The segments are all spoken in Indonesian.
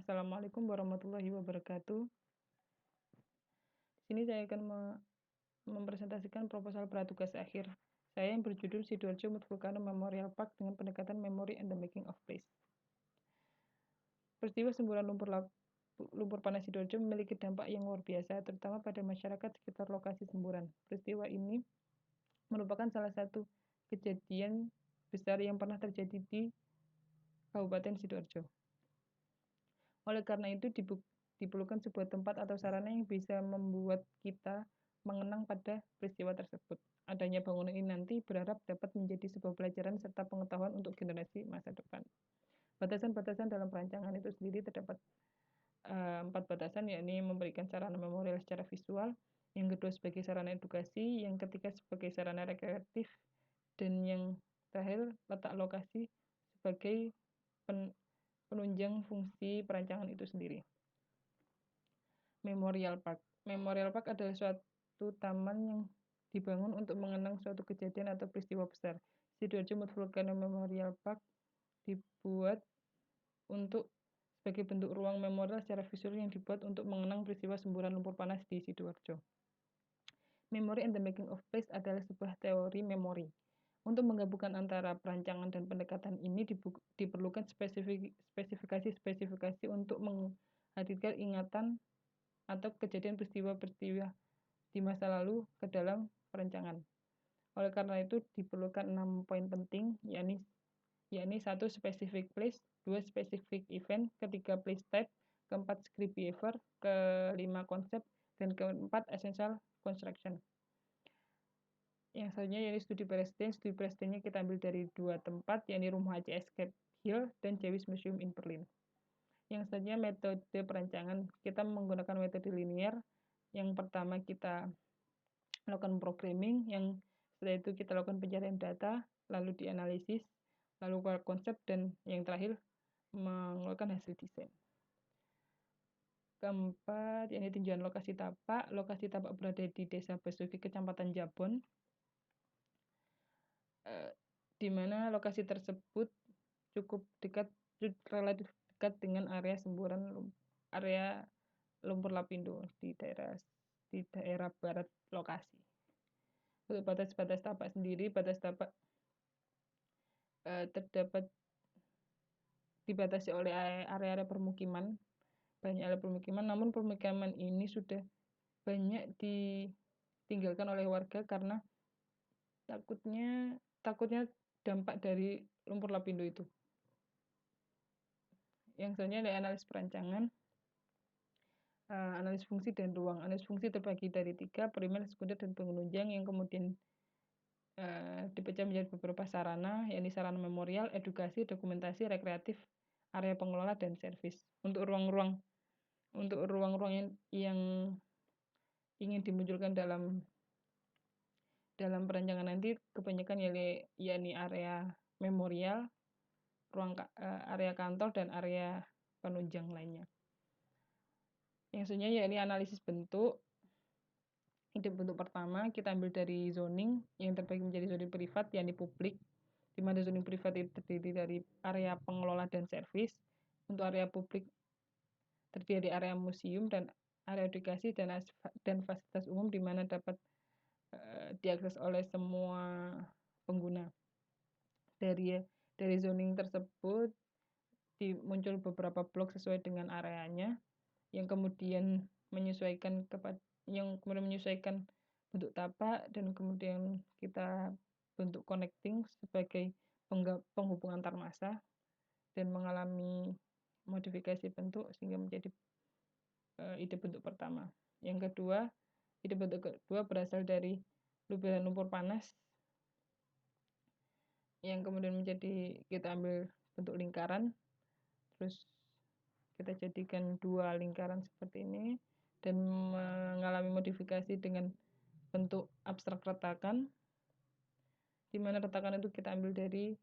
Assalamualaikum warahmatullahi wabarakatuh. Di sini saya akan mempresentasikan proposal pratugas akhir saya yang berjudul Sidoarjo Mut Vulcano Memorial Park dengan pendekatan Memory and the Making of Place. Peristiwa semburan lumpur panas Sidoarjo memiliki dampak yang luar biasa, terutama pada masyarakat sekitar lokasi semburan. Peristiwa ini merupakan salah satu kejadian besar yang pernah terjadi di Kabupaten Sidoarjo. Oleh karena itu, diperlukan sebuah tempat atau sarana yang bisa membuat kita mengenang pada peristiwa tersebut. Adanya bangunan ini nanti berharap dapat menjadi sebuah pelajaran serta pengetahuan untuk generasi masa depan. Batasan-batasan dalam perancangan itu sendiri terdapat 4 batasan, yakni memberikan sarana memorial secara visual, yang kedua sebagai sarana edukasi, yang ketiga sebagai sarana rekreatif, dan yang terakhir letak lokasi sebagai penunjang fungsi perancangan itu sendiri. Memorial Park. Memorial Park adalah suatu taman yang dibangun untuk mengenang suatu kejadian atau peristiwa besar. Sidoarjo Mut Vulcano Memorial Park dibuat untuk sebagai bentuk ruang memorial secara visual yang dibuat untuk mengenang peristiwa semburan lumpur panas di Sidoarjo. Memory and the Making of Place adalah sebuah teori memori. Untuk menggabungkan antara perancangan dan pendekatan ini diperlukan spesifikasi-spesifikasi untuk menghadirkan ingatan atau kejadian peristiwa-peristiwa di masa lalu ke dalam perancangan. Oleh karena itu diperlukan 6 poin penting, yakni 1. Specific place, 2. Specific event, ketiga place type, keempat script behavior, kelima konsep, dan keempat essential construction. Yang selanjutnya yakni studi presiden. Studi presidennya kita ambil dari 2 tempat, yakni Rumah HCS Cape Hill dan Jewish Museum in Berlin. Yang selanjutnya metode perancangan, kita menggunakan metode linear. Yang pertama kita lakukan programming, yang setelah itu kita lakukan pencarian data, lalu dianalisis, lalu keluar konsep, dan yang terakhir mengeluarkan hasil desain. Keempat, yakni tinjauan lokasi tapak. Lokasi tapak berada di Desa Basuki, Kecamatan Jabon, di mana lokasi tersebut cukup dekat, relatif dekat dengan area semburan area lumpur lapindo di daerah barat lokasi. Untuk batas-batas tapak sendiri, batas tapak terdapat dibatasi oleh area-area permukiman, banyak area permukiman, namun permukiman ini sudah banyak ditinggalkan oleh warga karena takutnya dampak dari lumpur lapindo itu. Yang selanjutnya adalah analisis perancangan, analisis fungsi dan ruang. Analisis fungsi terbagi dari 3, primer, sekunder, dan penunjang, yang kemudian dipecah menjadi beberapa sarana, yakni sarana memorial, edukasi, dokumentasi, rekreatif, area pengelola, dan servis. Untuk ruang-ruang yang ingin dimunculkan dalam perancangan nanti kebanyakan yakni area memorial, area kantor, dan area penunjang lainnya. Yang selanjutnya yakni analisis bentuk. Ide bentuk pertama kita ambil dari zoning yang terbagi menjadi zoning privat, yakni publik, di mana zoning privat itu terdiri dari area pengelola dan servis. Untuk area publik terdiri dari area museum dan area edukasi dan fasilitas umum, di mana dapat diakses oleh semua pengguna. Dari zoning tersebut muncul beberapa blok sesuai dengan areanya, yang kemudian menyesuaikan bentuk tapak, dan kemudian kita bentuk connecting sebagai penghubung antar massa dan mengalami modifikasi bentuk sehingga menjadi ide bentuk pertama. Yang kedua, ide bentuk kedua berasal dari luberan lumpur panas yang kemudian kita ambil bentuk lingkaran, terus kita jadikan 2 lingkaran seperti ini dan mengalami modifikasi dengan bentuk abstrak retakan, di mana retakan itu kita ambil dari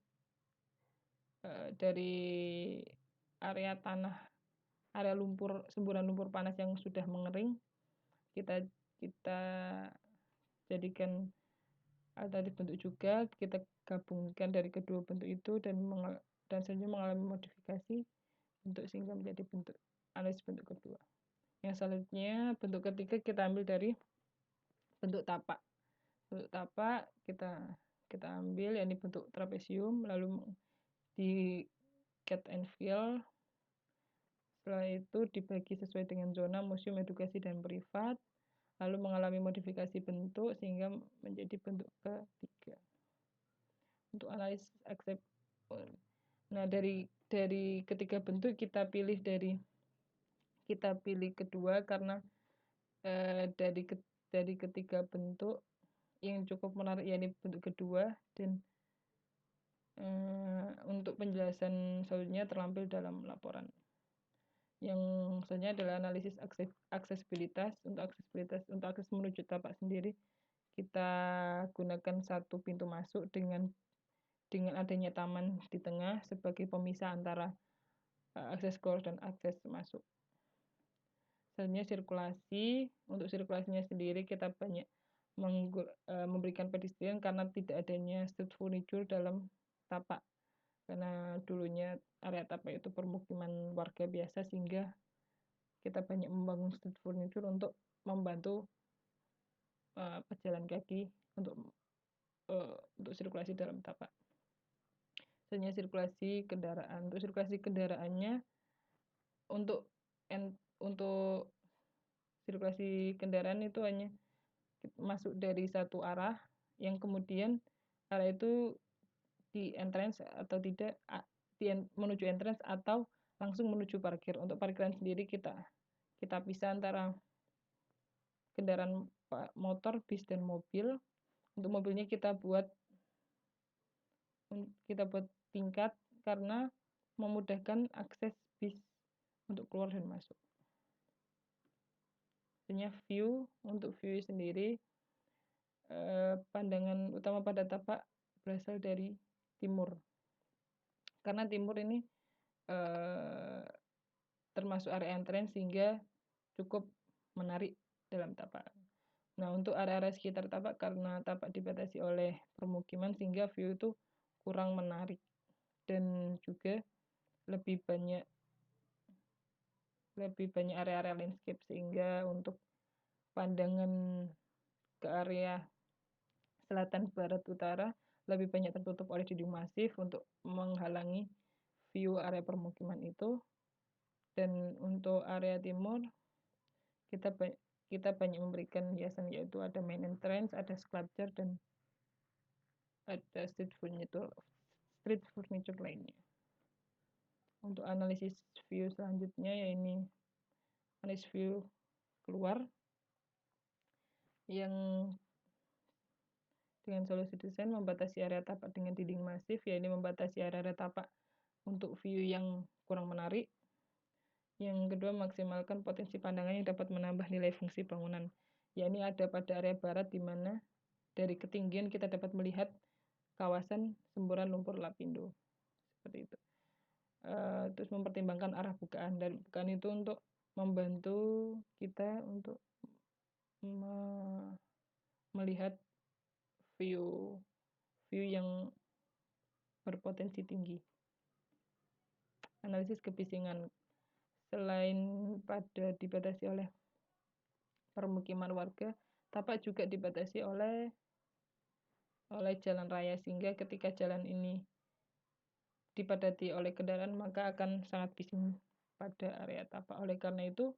area tanah, area semburan lumpur panas yang sudah mengering, kita jadikan alternatif bentuk juga, kita gabungkan dari kedua bentuk itu dan selanjutnya mengalami modifikasi bentuk sehingga menjadi bentuk analisis bentuk kedua. Yang selanjutnya bentuk ketiga kita ambil dari bentuk tapak. Bentuk tapak kita ambil yakni bentuk trapesium, lalu di cut and fill. Setelah itu dibagi sesuai dengan zona museum, edukasi, dan privat, lalu mengalami modifikasi bentuk sehingga menjadi bentuk ketiga. Untuk analisis accept. Nah, dari ketiga bentuk kita pilih kedua karena dari ketiga bentuk yang cukup menarik yakni bentuk kedua, dan untuk penjelasan selanjutnya terlampir dalam laporan. Yang selanjutnya adalah analisis aksesibilitas. Untuk akses menuju tapak sendiri kita gunakan satu pintu masuk dengan adanya taman di tengah sebagai pemisah antara akses keluar dan akses masuk. Selanjutnya sirkulasi. Untuk sirkulasinya sendiri kita banyak memberikan pedestrian karena tidak adanya street furniture dalam tapak, karena dulunya area tapak itu permukiman warga biasa, sehingga kita banyak membangun street furniture untuk membantu pejalan kaki untuk sirkulasi dalam tapak. Selanjutnya sirkulasi kendaraan. Untuk sirkulasi kendaraannya, untuk sirkulasi kendaraan itu hanya masuk dari satu arah, yang kemudian arah itu di entrance atau tidak, menuju entrance atau langsung menuju parkir. Untuk parkiran sendiri kita pisah antara kendaraan motor, bis, dan mobil. Untuk mobilnya kita buat tingkat karena memudahkan akses bis untuk keluar dan masuk. Selanjutnya view. Untuk view sendiri, pandangan utama pada tapak berasal dari timur, karena timur ini termasuk area entrance sehingga cukup menarik dalam tapak. Nah, untuk area-area sekitar tapak, karena tapak dibatasi oleh permukiman sehingga view itu kurang menarik, dan juga lebih banyak area-area landscape, sehingga untuk pandangan ke area selatan, barat, utara lebih banyak tertutup oleh dinding masif untuk menghalangi view area permukiman itu. Dan untuk area timur kita banyak memberikan hiasan, yaitu ada main entrance, ada sculpture, dan ada street furniture lainnya. Untuk analisis view selanjutnya, yaitu analisis view keluar, yang dengan solusi desain membatasi area tapak dengan dinding masif, yaitu membatasi area tapak untuk view yang kurang menarik. Yang kedua, maksimalkan potensi pandangan yang dapat menambah nilai fungsi bangunan, yakni ada pada area barat, di mana dari ketinggian kita dapat melihat kawasan semburan lumpur lapindo, seperti itu. Terus mempertimbangkan arah bukaan, dan bukaan itu untuk membantu kita untuk melihat view yang berpotensi tinggi. Analisis kebisingan. Selain pada dibatasi oleh permukiman warga, tapak juga dibatasi oleh jalan raya, sehingga ketika jalan ini dipadati oleh kendaraan maka akan sangat bising pada area tapak. Oleh karena itu,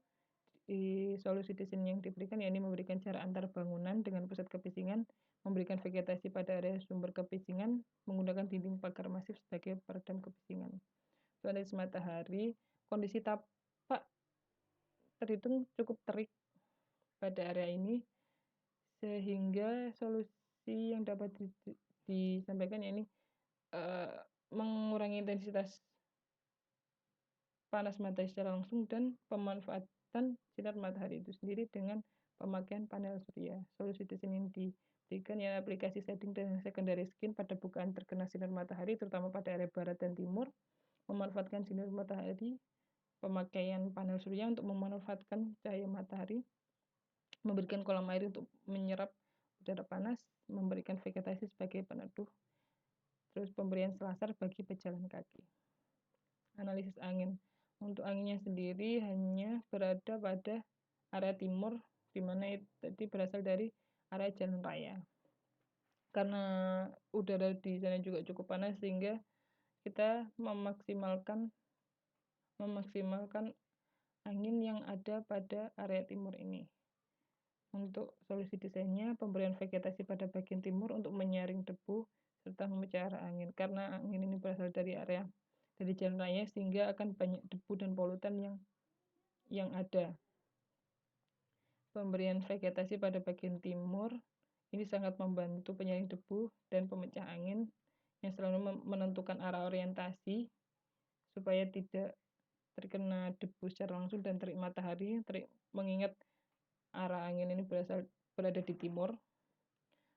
di solusi desain yang diberikan yakni memberikan jarak antar bangunan dengan pusat kebisingan, memberikan vegetasi pada area sumber kebisingan, menggunakan dinding pagar masif sebagai peredam kebisingan. Analisis matahari. Kondisi tapak terhitung cukup terik pada area ini, sehingga solusi yang dapat disampaikan yakni mengurangi intensitas panas matahari secara langsung dan pemanfaatan sinar matahari itu sendiri dengan pemakaian panel surya. Solusi desain yang diberikan ya aplikasi shading dan secondary skin pada bukaan terkena sinar matahari, terutama pada area barat dan timur. Memanfaatkan sinar matahari, pemakaian panel surya untuk memanfaatkan cahaya matahari, memberikan kolam air untuk menyerap udara panas, memberikan vegetasi sebagai peneduh, terus pemberian selasar bagi pejalan kaki. Analisis angin. Untuk anginnya sendiri hanya berada pada area timur, di mana tadi berasal dari area jalan raya. Karena udara di sana juga cukup panas, sehingga kita memaksimalkan angin yang ada pada area timur ini. Untuk solusi desainnya, pemberian vegetasi pada bagian timur untuk menyaring debu serta memecah arah angin. Karena angin ini berasal dari jalan raya, sehingga akan banyak debu dan polutan yang ada. Pemberian vegetasi pada bagian timur ini sangat membantu penyaring debu dan pemecah angin yang selalu menentukan arah orientasi supaya tidak terkena debu secara langsung dan terik matahari, mengingat arah angin ini berada di timur.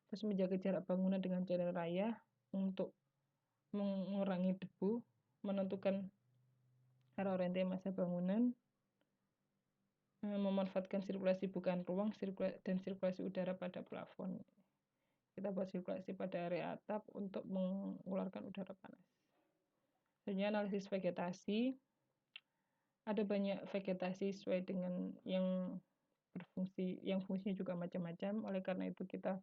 Terus menjaga jarak bangunan dengan jalan raya untuk mengurangi debu, menentukan arah orientasi masa bangunan, memanfaatkan sirkulasi bukaan ruang dan sirkulasi udara pada plafon. Kita buat sirkulasi pada area atap untuk mengeluarkan udara panas. Selanjutnya analisis vegetasi. Ada banyak vegetasi sesuai dengan yang fungsinya juga macam-macam. Oleh karena itu kita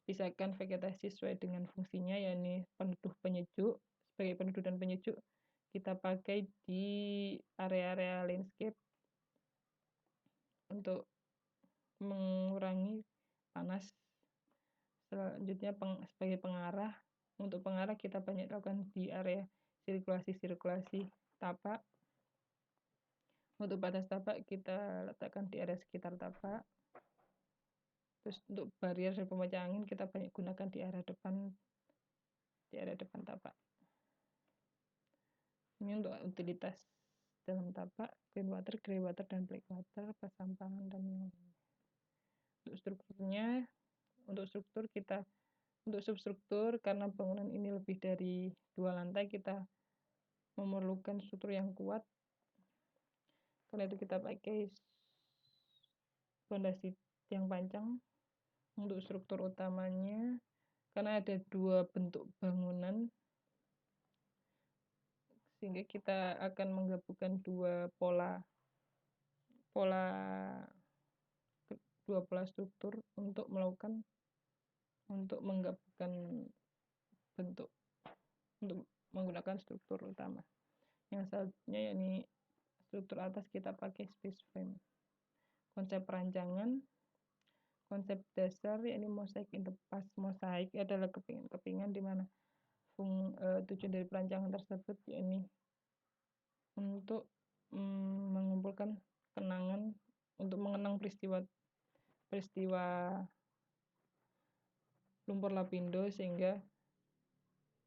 pisahkan vegetasi sesuai dengan fungsinya, yakni peneduh penyejuk. Sebagai peneduh dan penyejuk kita pakai di area-area landscape untuk mengurangi panas. Selanjutnya sebagai pengarah. Untuk pengarah kita banyak lakukan di area sirkulasi tapak. Untuk batas tapak kita letakkan di area sekitar tapak. Terus untuk barrier dan pemecah angin kita banyak gunakan di area depan tapak. Ini untuk utilitas dalam tapak, clean water, grey water, dan black water, pasampangan, dan yang lainnya. Untuk substruktur, karena bangunan ini lebih dari 2 lantai, kita memerlukan struktur yang kuat. Karena itu kita pakai fondasi yang panjang. Untuk struktur utamanya, karena ada 2 bentuk bangunan, sehingga kita akan menggabungkan dua pola struktur untuk menggabungkan bentuk untuk menggunakan struktur utama. Yang selanjutnya yakni struktur atas kita pakai space frame. Konsep perancangan, konsep dasar yakni mosaic in the past. Mosaik adalah kepingan di mana tujuan dari perancangan tersebut yakni untuk mengumpulkan kenangan, untuk mengenang peristiwa lumpur lapindo, sehingga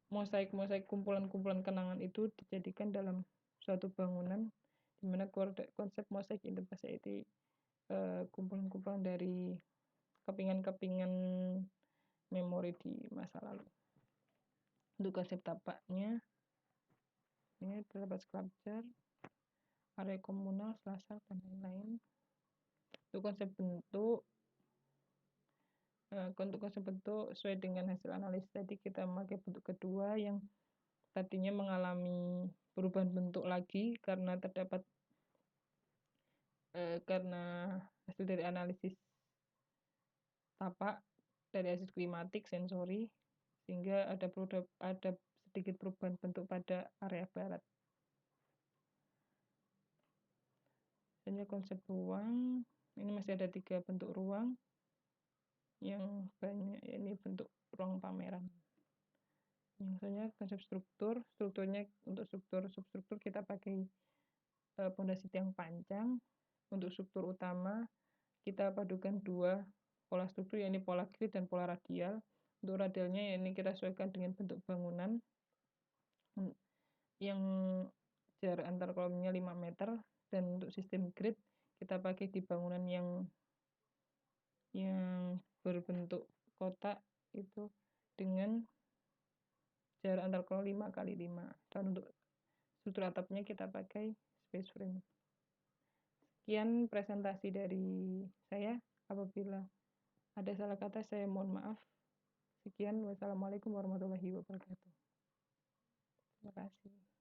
mosaik kumpulan-kumpulan kenangan itu dijadikan dalam suatu bangunan, di mana konsep mosaik in the past yaitu kumpulan-kumpulan dari kepingan-kepingan memori di masa lalu. Untuk konsep tapaknya ini terdapat sculpture, area komunal, selasar, dan lain-lain. Untuk konsep bentuk sesuai dengan hasil analisis tadi, kita memakai bentuk kedua yang tadinya mengalami perubahan bentuk lagi karena hasil dari analisis tapak dari hasil klimatik sensori, sehingga ada sedikit perubahan bentuk pada area barat. Selanjutnya konsep ruang, ini masih ada 3 bentuk ruang yang banyak, ini bentuk ruang pameran. Yang selanjutnya konsep strukturnya untuk substruktur kita pakai pondasi tiang panjang. Untuk struktur utama kita padukan 2 pola struktur, yakni pola grid dan pola radial. Untuk radialnya ini kita sesuaikan dengan bentuk bangunan yang jarak antar kolomnya 5 meter, dan untuk sistem grid kita pakai di bangunan yang berbentuk kotak itu dengan jarak antar kolom 5 kali 5, dan untuk struktur atapnya kita pakai space frame. Sekian presentasi dari saya. Apabila ada salah kata saya mohon maaf. Sekian, wassalamualaikum warahmatullahi wabarakatuh. Terima kasih.